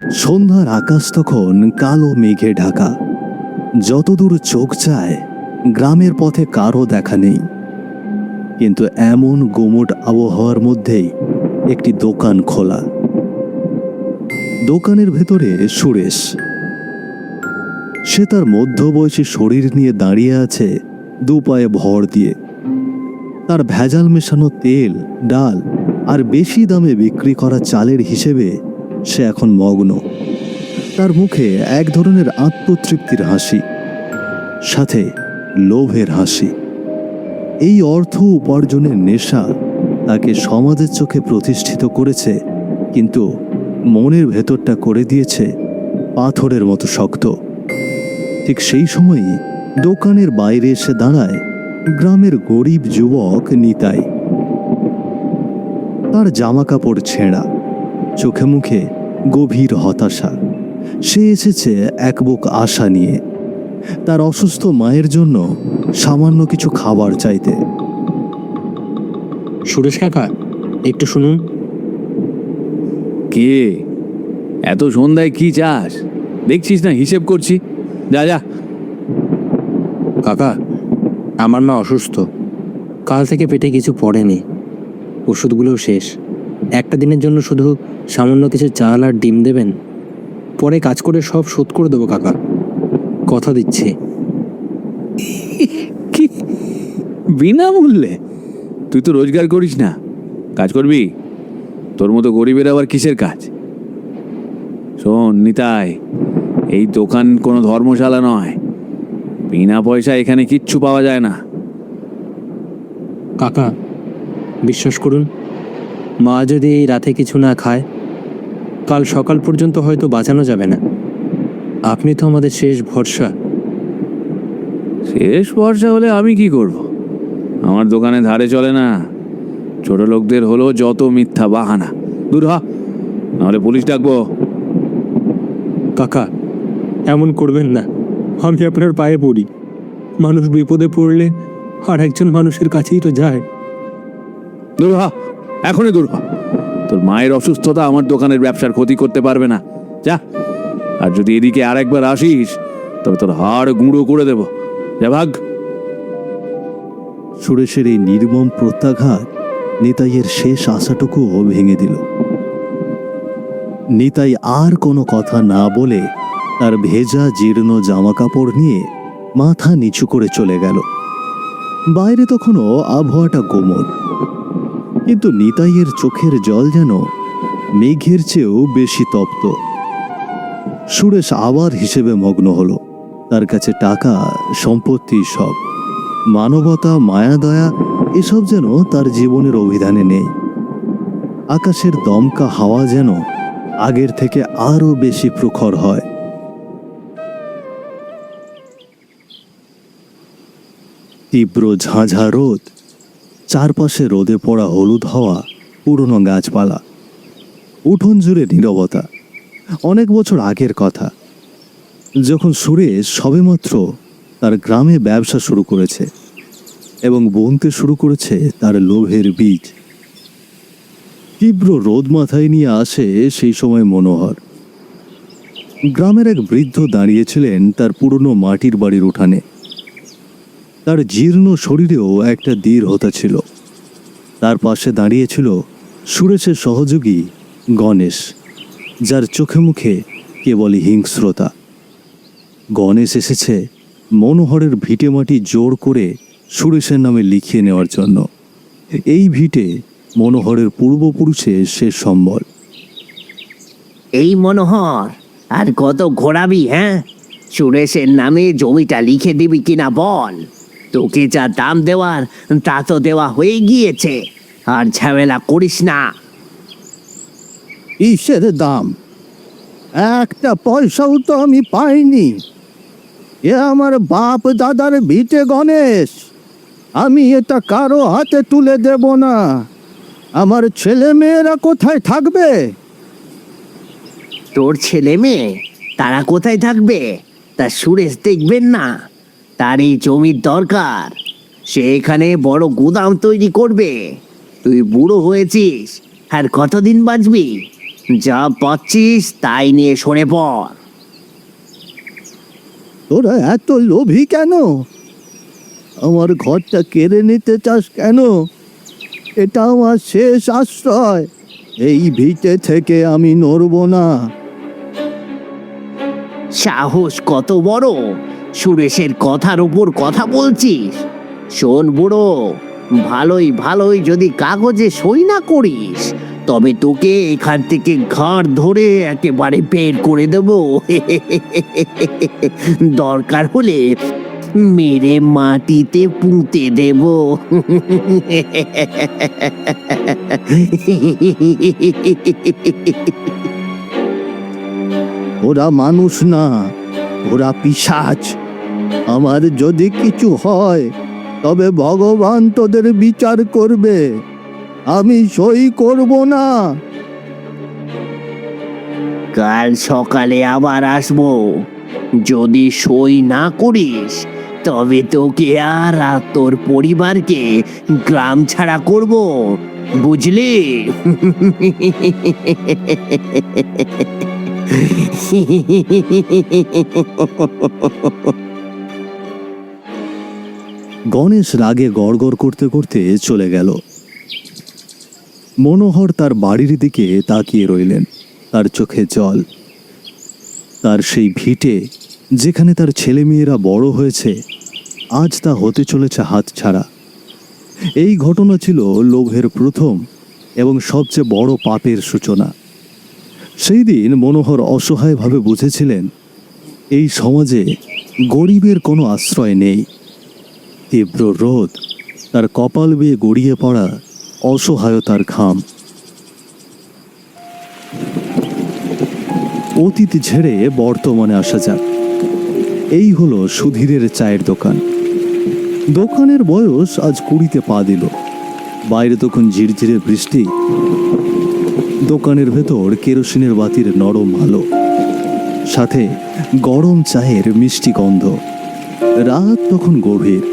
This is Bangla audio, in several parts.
সন্ধ্যার আকাশ তখন কালো মেঘে ঢাকা। যতদূর চোখ যায় গ্রামের পথে কারো দেখা নেই, কিন্তু এমন গুমোট আবহাওয়ার মধ্যেই একটি দোকান খোলা। দোকানের ভেতরে সুরেশ। সে তার মধ্যবয়সী শরীর নিয়ে দাঁড়িয়ে আছে দু পায়ে ভর দিয়ে। তার ভেজাল মেশানো তেল, ডাল আর বেশি দামে বিক্রি করা চালের হিসেবে সে এখন মগ্ন। তার মুখে এক ধরনের আত্মতৃপ্তির হাসি, সাথে লোভের হাসি। এই অর্থ উপার্জনের নেশা তাকে সমাজের চোখে প্রতিষ্ঠিত করেছে, কিন্তু মনের ভেতরটা করে দিয়েছে পাথরের মতো শক্ত। ঠিক সেই সময়ই দোকানের বাইরে এসে দাঁড়ায় গ্রামের গরিব যুবক নিতাই। তার জামা কাপড় ছেঁড়া, চোখে মুখে গভীর হতাশা। সে এসেছে এক বুক আশা নিয়ে, তার অসুস্থ মায়ের জন্য সামান্য কিছু খাবার চাইতে। সুরেশ কাকা, একটু শুনুন। কে? এত সন্ধ্যায় কি চাস? দেখছিস না হিসেব করছি। যা যা। কাকা, আমার মা অসুস্থ। কাল থেকে পেটে কিছু পড়েনি, ওষুধগুলোও শেষ। একটা দিনের জন্য শুধু সামান্য কিছু চাল আর ডিম দেবেন, পরে কাজ করে সব শোধ করে দেবো কাকা, কথা দিচ্ছি। কি বিনামূল্যে? তুই তো রোজগার করিস না, কাজ করবি? তোর মতো গরিবের আবার কিসের কাজ? শোন নিতাই, এই দোকান কোনো ধর্মশালা নয়। বিনা পয়সা এখানে কিচ্ছু পাওয়া যায় না। কাকা, বিশ্বাস করুন, মা যদি এই রাতে কিছু না খায়, কাল সকাল পর্যন্ত হয়তো বাঁচানো যাবে না। আপনি তো আমাদের শেষ ভরসা। শেষ ভরসা হলে আমি কি করব? আমার দোকানে ধারে চলে না। ছোট লোকদের হলো যত মিথ্যা বাহানা। দূর হ, নাহলে পুলিশ ডাকবো। কাকা, এমন করবেন না, আমি আপনার পায়ে পড়ি। মানুষ বিপদে পড়লে আর একজন মানুষের কাছেই তো যায়। দূর হ, এখনই দূর হ। তোর মায়ের অসুস্থতা আমার দোকানের ব্যবসার ক্ষতি করতে পারবে না। যা। আর যদি এদিকে আর একবার আসিস তবে তোর হাড় গুঁড়ো করে দেব। যা, ভাগ। সুরেশের এই নির্মম প্রত্যাঘাত নিতাইয়ের শেষ আশাটুকুও ভেঙে দিল। নিতাই আর কোনো কথা না বলে তার ভেজা জীর্ণ জামা কাপড় নিয়ে মাথা নিচু করে চলে গেল। বাইরে তখনও আবহাওয়াটা কোমল, কিন্তু নিতাইয়ের চোখের জল যেন মেঘের চেয়েও বেশি তপ্ত। সুরেশ আবার হিসেবে মগ্ন হলো। তার কাছে টাকা, সম্পত্তি সব, মানবতা, মায়া দয়া এসব যেন তার জীবনের অভিধানে নেই। আকাশের দমকা হাওয়া যেন আগের থেকে আরো বেশি প্রখর হয়। তীব্র ঝাঁঝা রোদ, চারপাশে রোদে পড়া হলুদ হওয়া, পুরনো গাছপালা, উঠোন জুড়ে নীরবতা। অনেক বছর আগের কথা, যখন সুরেশ সবেমাত্র তার গ্রামে ব্যবসা শুরু করেছে এবং বুনতে শুরু করেছে তার লোভের বীজ। তীব্র রোদ মাথায় নিয়ে আসে সেই সময় মনোহর। গ্রামের এক বৃদ্ধ দাঁড়িয়েছিলেন তার পুরনো মাটির বাড়ির উঠানে। তার জীর্ণ শরীরেও একটা দৃঢ়তা ছিল। তার পাশে দাঁড়িয়েছিল সুরেশের সহযোগী গণেশ, যার চোখে মুখে কেবলই হিংস্রতা। গণেশ এসেছে মনোহরের ভিটে মাটি জোর করে সুরেশের নামে লিখিয়ে নেওয়ার জন্য। এই ভিটে মনোহরের পূর্বপুরুষের শেষ সম্বল। এই মনোহর, আর কত ঘোরাবি? হ্যাঁ, সুরেশের নামে জমিটা লিখে দিবি কিনা বল। তোকে যা দাম দেওয়ার তা তো দেওয়া হয়ে গিয়েছে, আর ঝামেলা করিস না। কিসের দাম? একটা পয়সাও তো আমি পাইনি। এ আমার বাপ দাদার ভিটে গণেশ, আমি এটা কারো হাতে তুলে দেব না। আমার ছেলে মেয়েরা কোথায় থাকবে? তোর ছেলে মেয়ে তারা কোথায় থাকবে? তা সুরেশ দেখবেন না? তার এই জমির দরকার, সে এখানে বড় গুদাম তৈরি করবে। তুই বুড়ো হয়েছিস, আর কতদিন বাঁচবি? যা পাচ্ছিস তাই নিয়ে সরে পড়। তোরা এত লোভী কেন? আমার ঘরটা কেড়ে নিতে চাস কেন? এটা আমার শেষ আশ্রয়। এই ভিটে থেকে আমি নড়ব না। সাহস কত বড়, সুরেশের কথার উপর কথা বলছিস? শোন বুড়ো, ভালোই ভালোই যদি কাগজে সই না করিস তবে তোকে এখান থেকে ঘাড় ধরে একেবারে বের করে দেব। দরকার হলে মেরে মাটিতে পুঁতে দেব। ওরা মানুষ না, ওরা পিশাচ। আমার যদি কিছু হয় তবে ভগবান তোদের বিচার করবে। আমি সই করব না। কাল সকালে আবার আসবো। যদি সই না করিস তবে তোকে আর তোর পরিবারকে গ্রাম ছাড়া করব, বুঝলি? গণেশ রাগে গড়গড় করতে করতে চলে গেল। মনোহর তার বাড়ির দিকে তাকিয়ে রইলেন, তার চোখে জল। তার সেই ভিটে যেখানে তার ছেলেমেয়েরা বড় হয়েছে, আজ তা হতে চলেছে হাতছাড়া। এই ঘটনা ছিল লোভের প্রথম এবং সবচেয়ে বড় পাপের সূচনা। সেই দিন মনোহর অসহায়ভাবে বুঝেছিলেন এই সমাজে গরিবের কোনো আশ্রয় নেই। তীব্র রোদ, তার কপাল বেয়ে গড়িয়ে পড়া অসহায়তার ঘাম। অতীত ঝেড়ে বর্তমানে আসা যাক। এই হলো সুধীরের চায়ের দোকান। দোকানের বয়স আজ 20-তে পা দিল। বাইরে তখন ঝিরঝিরে বৃষ্টি। দোকানের ভেতর কেরোসিনের বাতির নরম আলো, সাথে গরম চায়ের মিষ্টি গন্ধ। রাত তখন গভীর।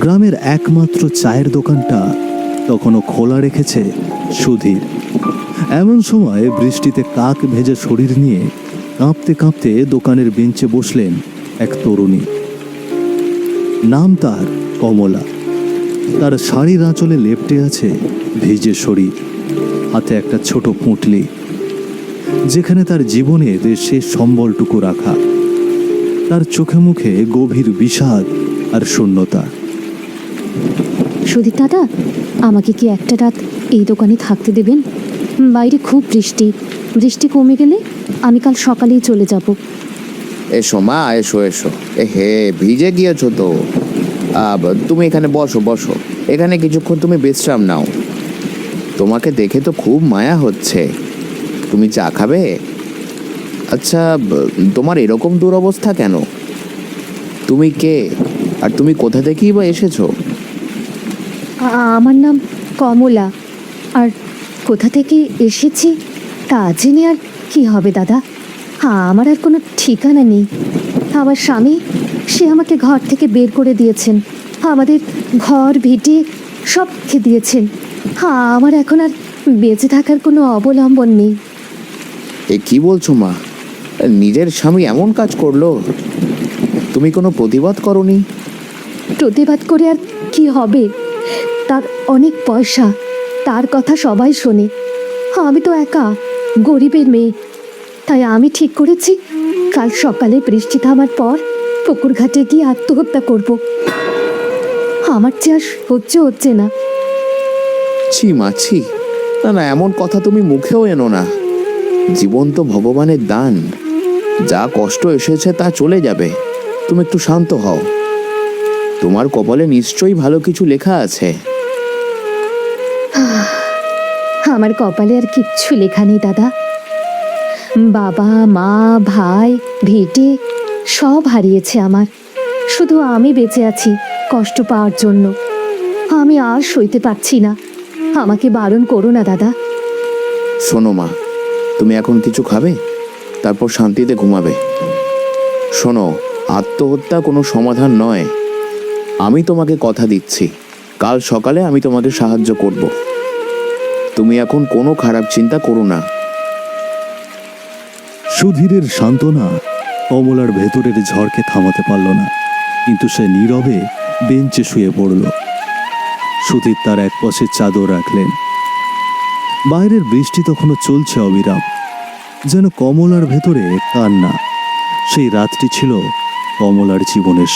গ্রামের একমাত্র চায়ের দোকানটা তখনও খোলা রেখেছে সুধীর। এমন সময় বৃষ্টিতে কাক ভেজা শরীর নিয়ে কাঁপতে কাঁপতে দোকানের বেঞ্চে বসলেন এক তরুণী। নাম তার কমলা। তার শাড়ির আঁচলে লেপ্টে আছে ভিজে শরীর, হাতে একটা ছোট পুঁটলি, যেখানে তার জীবনের শেষ সম্বলটুকু রাখা। তার চোখে মুখে গভীর বিষাদ আর শূন্যতা। সুধীর দাদা, আমাকে কি একটা রাত এই দোকানে থাকতে দেবেন? বাইরে খুব বৃষ্টি। বৃষ্টি কমে গেলে আমি কাল সকালেই চলে যাব। এসো মা, এসো এসো। এ হে, ভিজে গিয়েছো তো। তুমি এখানে বসো বসো। এখানে কিছুক্ষণ তুমি বিশ্রাম নাও। তোমাকে দেখে তো খুব মায়া হচ্ছে। তুমি চা খাবে? আচ্ছা, তোমার এরকম দুরবস্থা কেন? তুমি কে, আর তুমি কোথা থেকেই বা এসেছো? আমার নাম কমলা, আর কোথা থেকে এসেছি তা জেনে আর কি হবে দাদা? আমার আর কোনো ঠিকানা নেই। আমার স্বামী, সে আমাকে ঘর থেকে বের করে দিয়েছেন। আমাদের ঘর ভিটে সব খেয়ে দিয়েছেন। আমার এখন আর বেঁচে থাকার কোনো অবলম্বন নেই। এ কি বলছো মা? নিজের স্বামী এমন কাজ করলো? তুমি কোনো প্রতিবাদ করনি? প্রতিবাদ করে আর কি হবে? তার অনেক পয়সা, তার কথা সবাই শোনে। আমি তো একা গরিবের মেয়ে। তাই আমি ঠিক করেছি কাল সকালে বৃষ্টি থামার পর পুকুর ঘাটে গিয়ে আত্মহত্যা করব। আমার যে আর সহ্য হচ্ছে না। ছি মা, ছি। না না, এমন কথা তুমি মুখেও এনো না। জীবন তো ভগবানের দান। যা কষ্ট এসেছে তা চলে যাবে। তুমি একটু শান্ত হও। তোমার কপালে নিশ্চয়ই ভালো কিছু লেখা আছে। আমার কপালে আর কিচ্ছু লেখা নেই দাদা। বাবা, মা, ভাই, ভিটে সব হারিয়েছে আমার। শুধু আমি বেঁচে আছি কষ্ট পাওয়ার জন্য। আমি আর সইতে পারছি না। আমাকে বারণ করো না দাদা। শোনো মা, তুমি এখন কিছু খাবে, তারপর শান্তিতে ঘুমাবে। শোনো, আত্মহত্যা কোনো সমাধান নয়। আমি তোমাকে কথা দিচ্ছি, কাল সকালে আমি তোমাকে সাহায্য করব। তুমি এখন কোনো খারাপ চিন্তা করো না। সুধীরের সান্ত্বনা কমলার ভেতরের ঝড়কে থামাতে পারল না, কিন্তু সে নীরবে বেঞ্চে শুয়ে পড়ল। সুধীর তার এক পাশে চাদর রাখলেন। বাইরের বৃষ্টি তখনও চলছে অবিরাম, যেন কমলার ভেতরে কান্না। সেই রাতটি ছিল কমলার জীবনের